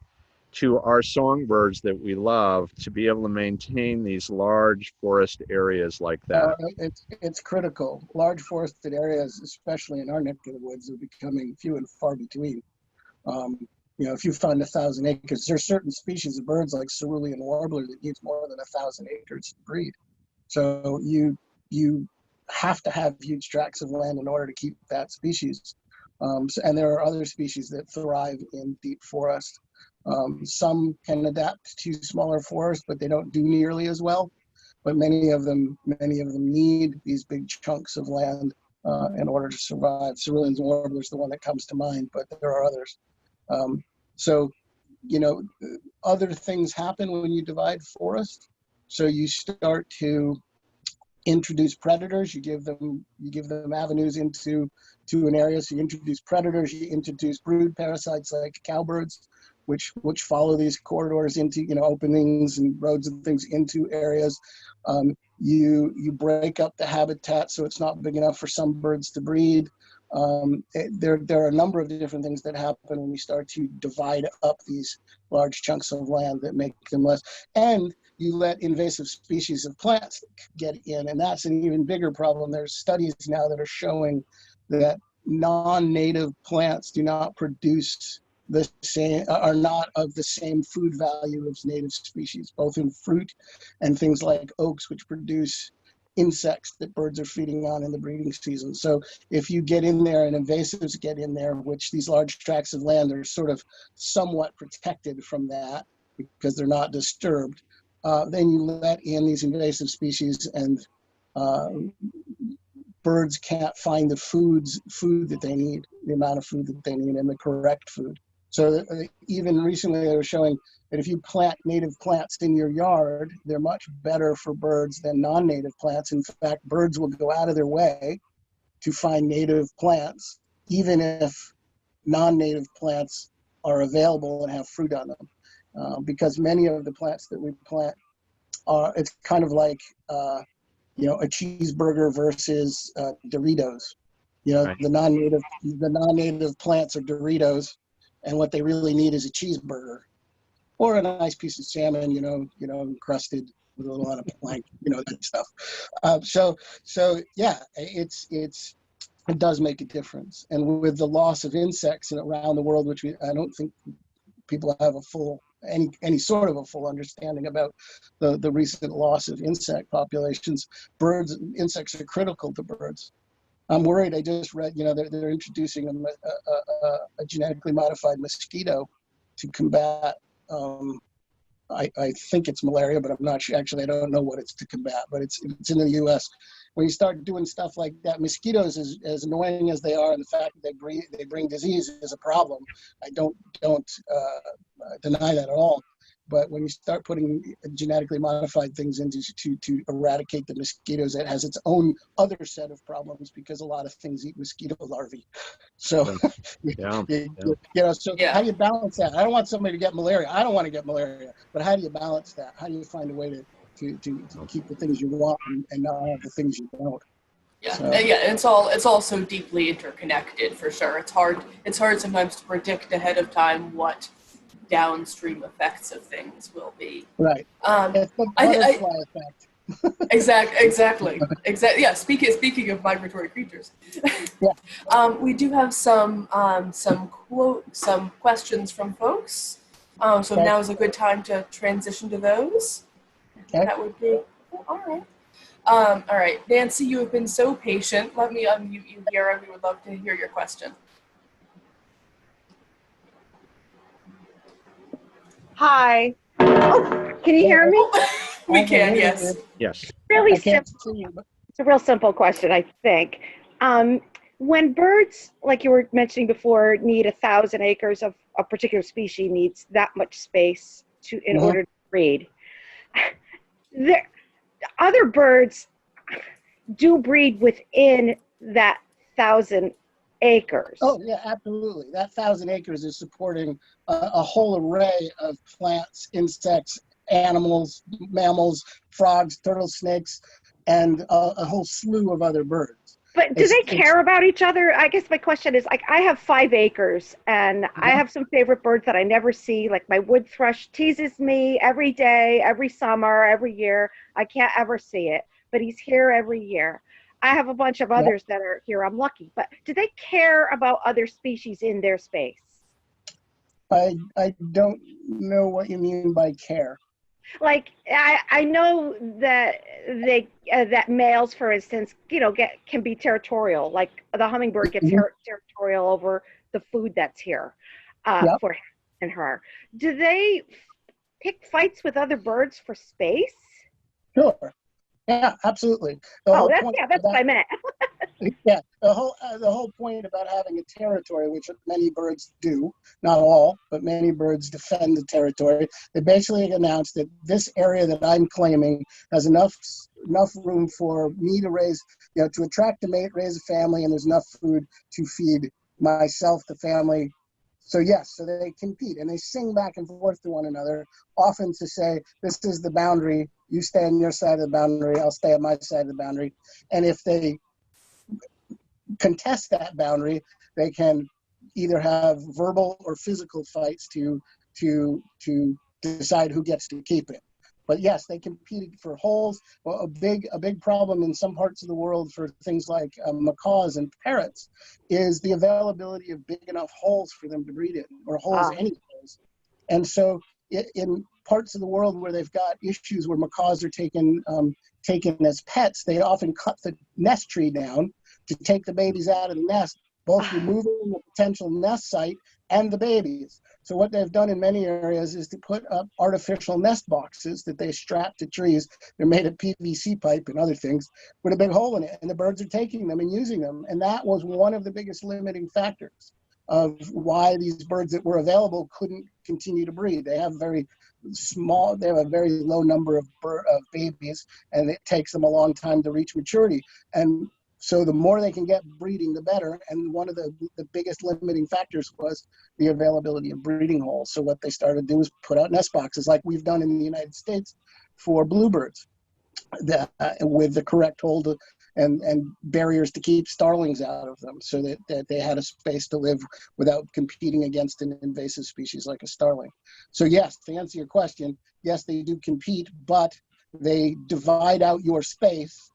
to our songbirds that we love to be able to maintain these large forest areas like that? It's critical. Large forested areas, especially in our neck of the woods, are becoming few and far between. If you find 1,000 acres, there's certain species of birds like cerulean warbler that needs more than 1,000 acres to breed. So you have to have huge tracts of land in order to keep that species. And there are other species that thrive in deep forest. Some can adapt to smaller forests, but they don't do nearly as well. But many of them need these big chunks of land in order to survive. Cerulean warbler is the one that comes to mind, but there are others. Other things happen when you divide forest. So you start to introduce predators. You give them avenues into an area. So you introduce predators. You introduce brood parasites like cowbirds, which follow these corridors into openings and roads and things into areas. You break up the habitat so it's not big enough for some birds to breed. There are a number of different things that happen when we start to divide up these large chunks of land that make them less. And you let invasive species of plants get in, and that's an even bigger problem. There's studies now that are showing that non-native plants do not produce are not of the same food value as native species, both in fruit and things like oaks, which produce insects that birds are feeding on in the breeding season. So if you get in there and invasives get in there, which these large tracts of land are sort of somewhat protected from that because they're not disturbed, then you let in these invasive species, and birds can't find the food that they need, the amount of food that they need, and the correct food. So even recently they were showing that if you plant native plants in your yard, they're much better for birds than non-native plants. In fact, birds will go out of their way to find native plants, even if non-native plants are available and have fruit on them. Because many of the plants that we plant it's kind of like, a cheeseburger versus Doritos. Right. The non-native plants are Doritos, and what they really need is a cheeseburger or a nice piece of salmon, encrusted with a little on a plank, that stuff. So yeah, it does make a difference. And with the loss of insects around the world, which I don't think people have any sort of a full understanding about the recent loss of insect populations. Insects are critical to birds. I'm worried. I just read, they're introducing a genetically modified mosquito to combat, I think it's malaria, but I'm not sure. Actually, I don't know what it's to combat, but it's in the U.S. When you start doing stuff like that, mosquitoes, as annoying as they are, and the fact that they bring disease is a problem. I don't deny that at all. But when you start putting genetically modified things into to eradicate the mosquitoes, it has its own other set of problems because a lot of things eat mosquito larvae. So, Yeah. so Yeah. how do you balance that? I don't want somebody to get malaria. I don't want to get malaria. But how do you balance that? How do you find a way to keep the things you want and not have the things you don't? Yeah, So, yeah, it's all so deeply interconnected for sure. It's hard sometimes to predict ahead of time what downstream effects of things will be. right. It's the I butterfly effect. exactly. Yeah, speaking of migratory creatures, Yeah. we do have some questions from folks. So Okay. now is a good time to transition to those. Okay. That would be all right. All right, Nancy, you have been so patient. Let me unmute you here, and we would love to hear your question. Hi. Oh, can you hear me? We can, yes. Yes. Really I can't simple. see you, but It's a real simple question, I think. When birds, like you were mentioning before, need 1,000 acres of a particular species needs that much space in order to breed. There, other birds do breed within that 1,000 acres. oh yeah, absolutely. That 1,000 acres is supporting a whole array of plants, insects, animals, mammals, frogs, turtles, snakes, and a whole slew of other birds. But do they care about each other? I guess my question is, like, I have 5 acres and I have some favorite birds that I never see. Like my wood thrush teases me every day, every summer, every year. I can't ever see it, but he's here every year. I have a bunch of others that are here. I'm lucky. But do they care about other species in their space? I don't know what you mean by care. Like I know that that males, for instance, can be territorial. Like the hummingbird gets territorial over the food that's here for him and her. Do they pick fights with other birds for space? Sure. Yeah, absolutely. That's what I meant. Yeah, the whole point about having a territory, which many birds do, not all, but many birds defend the territory. They basically announce that this area that I'm claiming has enough room for me to raise, to attract a mate, raise a family, and there's enough food to feed myself, the family. So yes, so they compete and they sing back and forth to one another, often to say, this is the boundary, you stay on your side of the boundary, I'll stay on my side of the boundary. And if they contest that boundary, they can either have verbal or physical fights to decide who gets to keep it. But yes, they compete for holes. Well, a big problem in some parts of the world for things like macaws and parrots is the availability of big enough holes for them to breed in, or holes, any holes. And so in parts of the world where they've got issues where macaws are taken as pets, they often cut the nest tree down to take the babies out of the nest, both removing the potential nest site and the babies. So what they've done in many areas is to put up artificial nest boxes that they strap to trees. They're made of PVC pipe and other things with a big hole in it, and the birds are taking them and using them. And that was one of the biggest limiting factors of why these birds that were available couldn't continue to breed. They have a very low number of babies, and it takes them a long time to reach maturity. And so the more they can get breeding, the better. And one of the biggest limiting factors was the availability of breeding holes. So what they started to do is put out nest boxes like we've done in the United States for bluebirds, with the correct hole and barriers to keep starlings out of them, so that they had a space to live without competing against an invasive species like a starling. So yes, to answer your question, yes, they do compete, but they divide out your space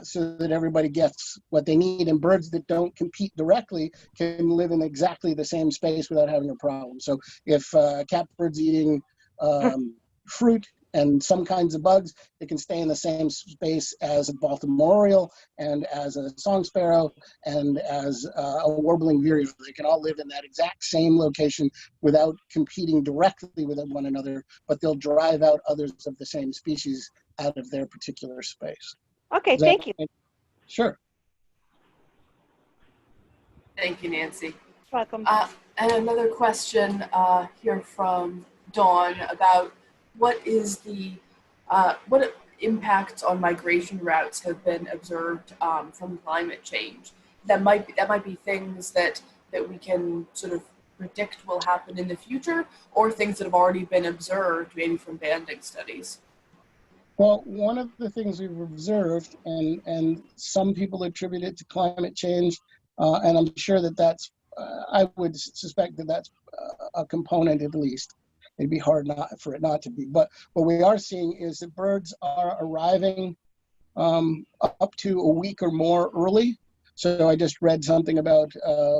so that everybody gets what they need. And birds that don't compete directly can live in exactly the same space without having a problem. So if catbird's eating fruit and some kinds of bugs, it can stay in the same space as a Baltimore Oriole and as a song sparrow and as a warbling vireo. They can all live in that exact same location without competing directly with one another, but they'll drive out others of the same species out of their particular space. Okay, thank you. Sure. Thank you, Nancy. Welcome. And another question here from Dawn, about what is the what impacts on migration routes have been observed from climate change. That might be things that we can sort of predict will happen in the future, or things that have already been observed, maybe from banding studies. Well, one of the things we've observed, and some people attribute it to climate change, and I'm sure that that's, I would suspect that that's a component at least. It'd be hard not for it not to be. But what we are seeing is that birds are arriving up to a week or more early. So I just read something about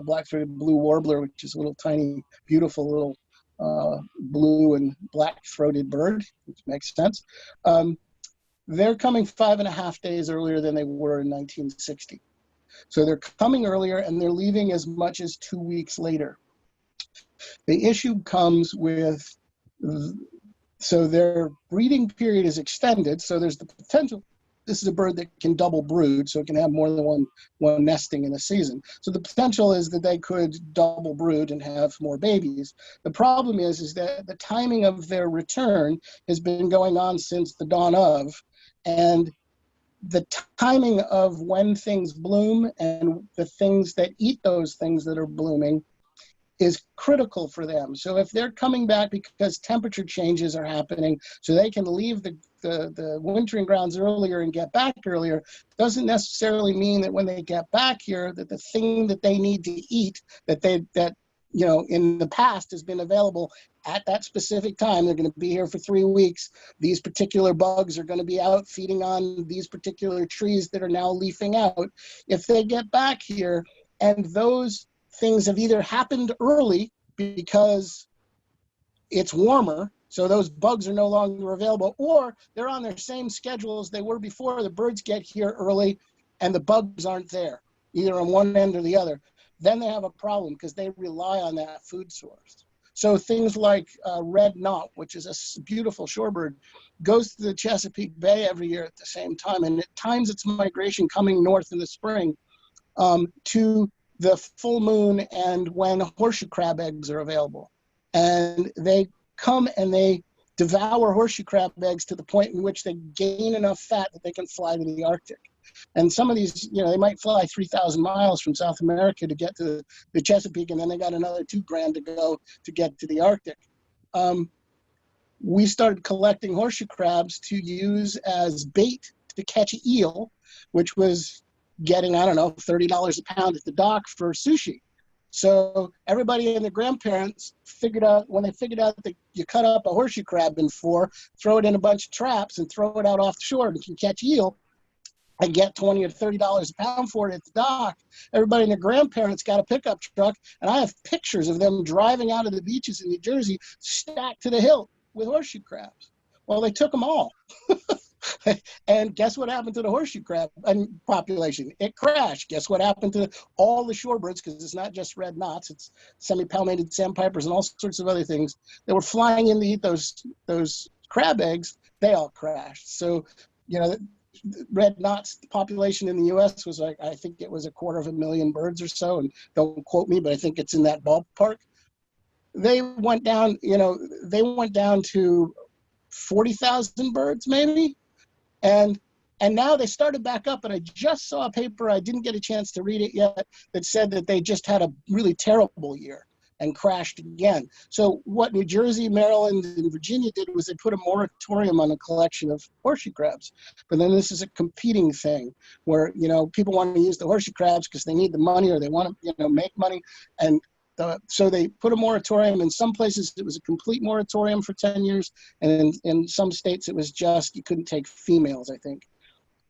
black-throated blue warbler, which is a little tiny, beautiful little blue and black-throated bird, which makes sense. They're coming 5.5 days earlier than they were in 1960. So they're coming earlier and they're leaving as much as 2 weeks later. The issue comes with, so their breeding period is extended, so there's the potential. This is a bird that can double brood, so it can have more than one nesting in a season. So the potential is that they could double brood and have more babies. The problem is that the timing of their return has been going on since the dawn of, and the timing of when things bloom and the things that eat those things that are blooming is critical for them. So if they're coming back because temperature changes are happening, so they can leave the wintering grounds earlier and get back earlier, doesn't necessarily mean that when they get back here that the thing that they need to eat that you know in the past has been available at that specific time. They're going to be here for 3 weeks. These particular bugs are going to be out feeding on these particular trees that are now leafing out. If they get back here and those things have either happened early because it's warmer, so those bugs are no longer available, or they're on their same schedule as they were before. The birds get here early and the bugs aren't there, either on one end or the other. Then they have a problem because they rely on that food source. So things like red knot, which is a beautiful shorebird, goes to the Chesapeake Bay every year at the same time, and it times its migration coming north in the spring to the full moon and when horseshoe crab eggs are available. And they come and they devour horseshoe crab eggs to the point in which they gain enough fat that they can fly to the Arctic. And some of these, you know, they might fly 3,000 miles from South America to get to the Chesapeake, and then they got another 2 grand to go to get to the Arctic. We started collecting horseshoe crabs to use as bait to catch an eel, which was getting, I don't know, $30 a pound at the dock for sushi. So everybody and their grandparents figured out, when they figured out that you cut up a horseshoe crab in 4, throw it in a bunch of traps and throw it out off the shore, and if you catch eel and get $20 or $30 a pound for it at the dock, everybody and their grandparents got a pickup truck, and I have pictures of them driving out of the beaches in New Jersey stacked to the hilt with horseshoe crabs. Well, they took them all. And guess what happened to the horseshoe crab population? It crashed. Guess what happened to all the shorebirds? Because it's not just red knots, it's semi-palmated sandpipers and all sorts of other things that were flying in to eat those crab eggs. They all crashed. So, you know, red knots population in the U.S. was like, I think it was 250,000 birds or so, and don't quote me, but I think it's in that ballpark. They went down, you know, to 40,000 birds maybe. And now they started back up, and I just saw a paper, I didn't get a chance to read it yet, that said that they just had a really terrible year and crashed again. So what New Jersey, Maryland, and Virginia did was they put a moratorium on the collection of horseshoe crabs. But then this is a competing thing where, you know, people want to use the horseshoe crabs because they need the money or they want to, you know, make money. And so they put a moratorium. In some places, it was a complete moratorium for 10 years. And in some states, it was just, you couldn't take females, I think.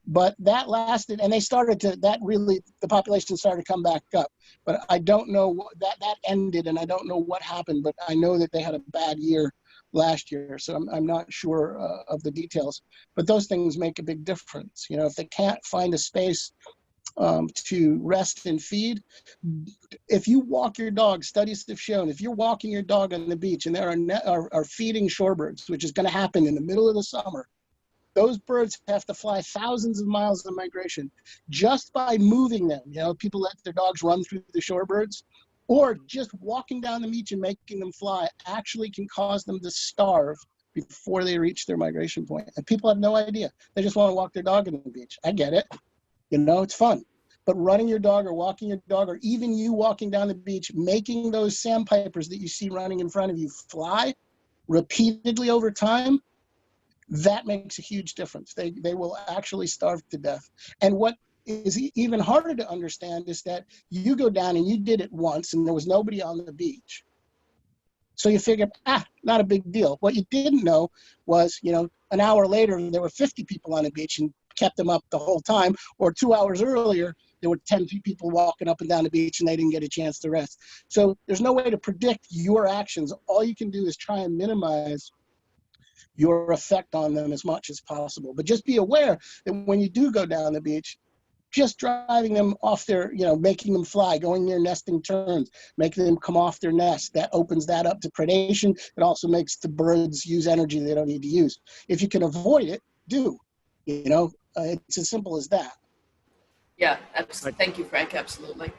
But that lasted, and they started to, that really, the population started to come back up. But I don't know, that ended, and I don't know what happened, but I know that they had a bad year last year. So I'm not sure of the details. But those things make a big difference. You know, if they can't find a space to rest and feed. If you walk your dog, studies have shown, if you're walking your dog on the beach and there are feeding shorebirds, which is going to happen in the middle of the summer, those birds have to fly thousands of miles of migration just by moving them. You know, people let their dogs run through the shorebirds. Or just walking down the beach and making them fly actually can cause them to starve before they reach their migration point. And people have no idea. They just want to walk their dog on the beach. I get it. You know, it's fun. But running your dog or walking your dog, or even you walking down the beach, making those sandpipers that you see running in front of you fly repeatedly over time, that makes a huge difference. They will actually starve to death. And what is even harder to understand is that you go down and you did it once and there was nobody on the beach. So you figure, not a big deal. What you didn't know was, you know, an hour later, there were 50 people on the beach and kept them up the whole time. Or 2 hours earlier, there were 10 people walking up and down the beach and they didn't get a chance to rest. So there's no way to predict your actions. All you can do is try and minimize your effect on them as much as possible. But just be aware that when you do go down the beach, just driving them off their, you know, making them fly, going near nesting terns, making them come off their nest, that opens that up to predation. It also makes the birds use energy they don't need to use. If you can avoid it, do. You know, it's as simple as that. Yeah, absolutely. Thank you, Frank. Absolutely.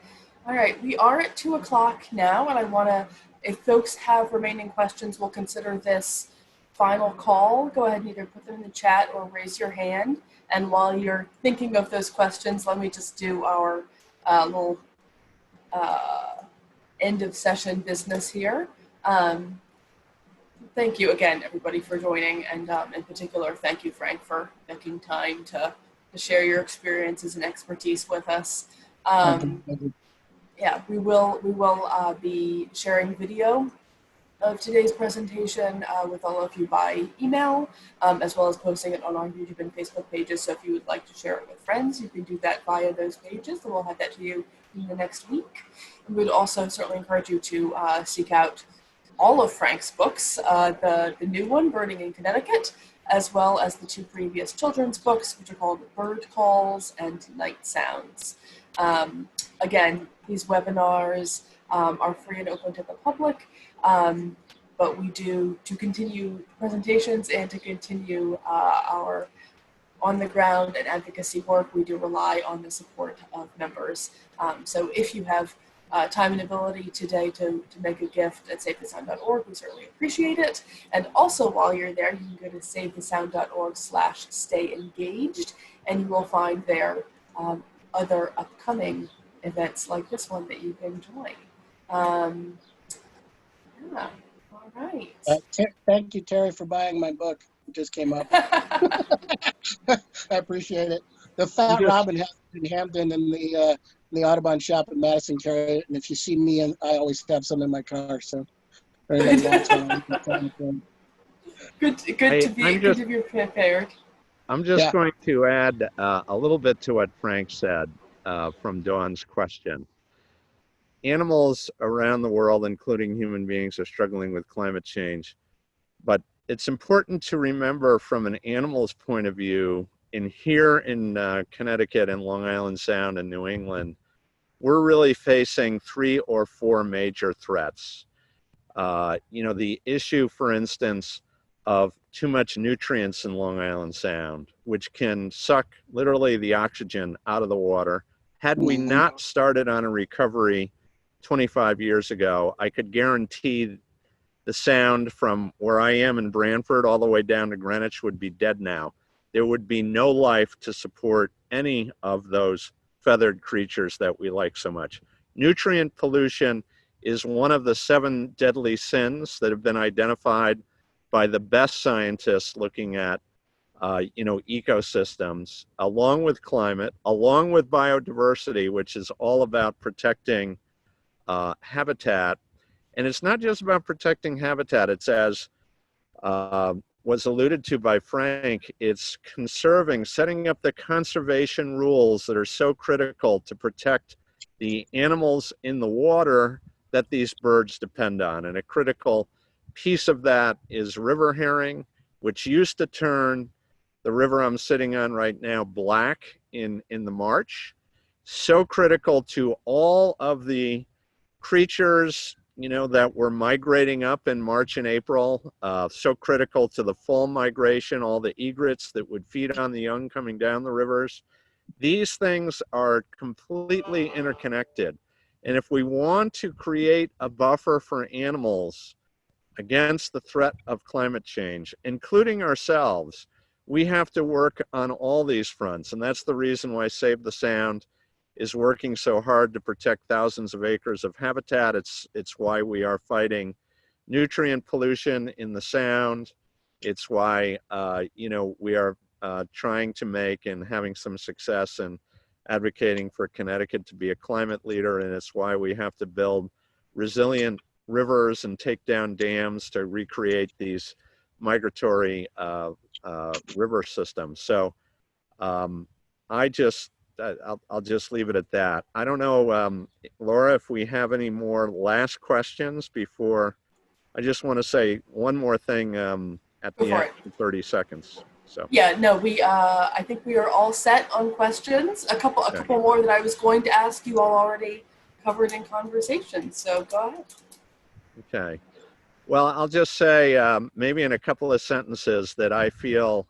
All right, we are at 2 o'clock now, and I want to, if folks have remaining questions, we'll consider this final call. Go ahead and either put them in the chat or raise your hand. And while you're thinking of those questions, let me just do our little end of session business here. Thank you again, everybody, for joining. And in particular, thank you, Frank, for making time to share your experiences and expertise with us. Yeah, we will be sharing video of today's presentation with all of you by email, as well as posting it on our YouTube and Facebook pages. So if you would like to share it with friends, you can do that via those pages, and we'll have that to you in the next week. And we'd also certainly encourage you to seek out all of Frank's books, the new one, Birding in Connecticut, as well as the 2 previous children's books, which are called Bird Calls and Night Sounds. Again, these webinars are free and open to the public. But we do, to continue presentations and to continue our on-the-ground and advocacy work, we do rely on the support of members. So if you have time and ability today to make a gift at SaveTheSound.org, we certainly appreciate it. And also while you're there, you can go to SaveTheSound.org/stay-engaged, and you will find there other upcoming events like this one that you can join. Yeah, all right. Thank you, Terry, for buying my book. It just came up. I appreciate it. The Fat Robin has it in Hampton and the Audubon shop in Madison carry it. And if you see me, I always have some in my car. So very much good to be prepared. I'm just going to add a little bit to what Frank said from Dawn's question. Animals around the world, including human beings, are struggling with climate change. But it's important to remember from an animal's point of view, here in Connecticut and Long Island Sound and New England, we're really facing 3 or 4 major threats. You know, the issue, for instance, of too much nutrients in Long Island Sound, which can suck literally the oxygen out of the water. Had we not started on a recovery 25 years ago, I could guarantee the sound from where I am in Branford all the way down to Greenwich would be dead now. There would be no life to support any of those feathered creatures that we like so much. Nutrient pollution is one of the 7 deadly sins that have been identified by the best scientists looking at you know, ecosystems, along with climate, along with biodiversity, which is all about protecting habitat. And it's not just about protecting habitat. It's, as was alluded to by Frank, it's conserving, setting up the conservation rules that are so critical to protect the animals in the water that these birds depend on. And a critical piece of that is river herring, which used to turn the river I'm sitting on right now black in the March. So critical to all of the creatures, you know, that were migrating up in March and April, so critical to the fall migration, all the egrets that would feed on the young coming down the rivers. These things are completely interconnected. And if we want to create a buffer for animals against the threat of climate change, including ourselves, we have to work on all these fronts. And that's the reason why Save the Sound is working so hard to protect thousands of acres of habitat. It's why we are fighting nutrient pollution in the Sound. It's why, we are trying to make and having some success in advocating for Connecticut to be a climate leader. And it's why we have to build resilient rivers and take down dams to recreate these migratory river systems. So I'll just leave it at that. I don't know, Laura, if we have any more last questions before. I just want to say one more thing at the end of 30 seconds. So yeah, no, I think we are all set on questions. A couple more that I was going to ask you all already covered in conversation. So go ahead. Okay. Well, I'll just say maybe in a couple of sentences that I feel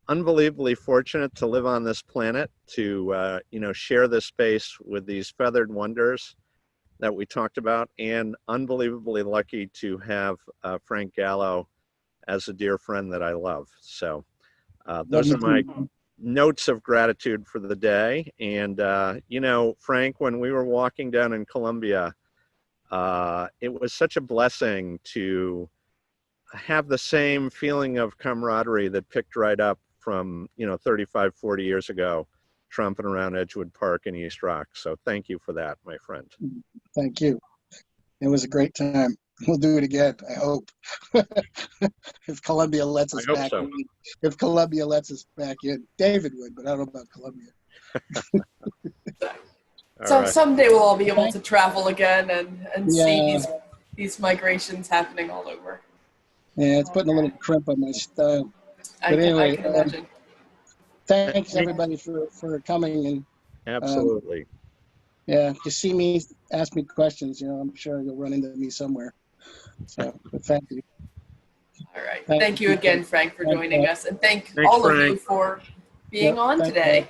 unbelievably fortunate to live on this planet, to share this space with these feathered wonders that we talked about, and unbelievably lucky to have Frank Gallo as a dear friend that I love. So those are my notes of gratitude for the day. And Frank, when we were walking down in Columbia, it was such a blessing to have the same feeling of camaraderie that picked right up from 35, 40 years ago, tromping around Edgewood Park in East Rock. So thank you for that, my friend. Thank you. It was a great time. We'll do it again, I hope. If Columbia lets us back in. If Columbia lets us back in. David would, but I don't know about Columbia. So someday we'll all be able to travel again and see these migrations happening all over. Yeah, it's putting a little crimp on my style. But I can imagine. Thanks everybody for coming, and absolutely. If you see me, ask me questions. I'm sure you'll run into me somewhere. So, but thank you. All right. Thank you again, Frank, for joining us, and thanks, all Frank. Of you for being on today.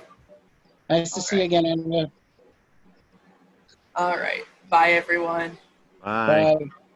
Nice to see you again, Andrea. All right. Bye, everyone. Bye. Bye.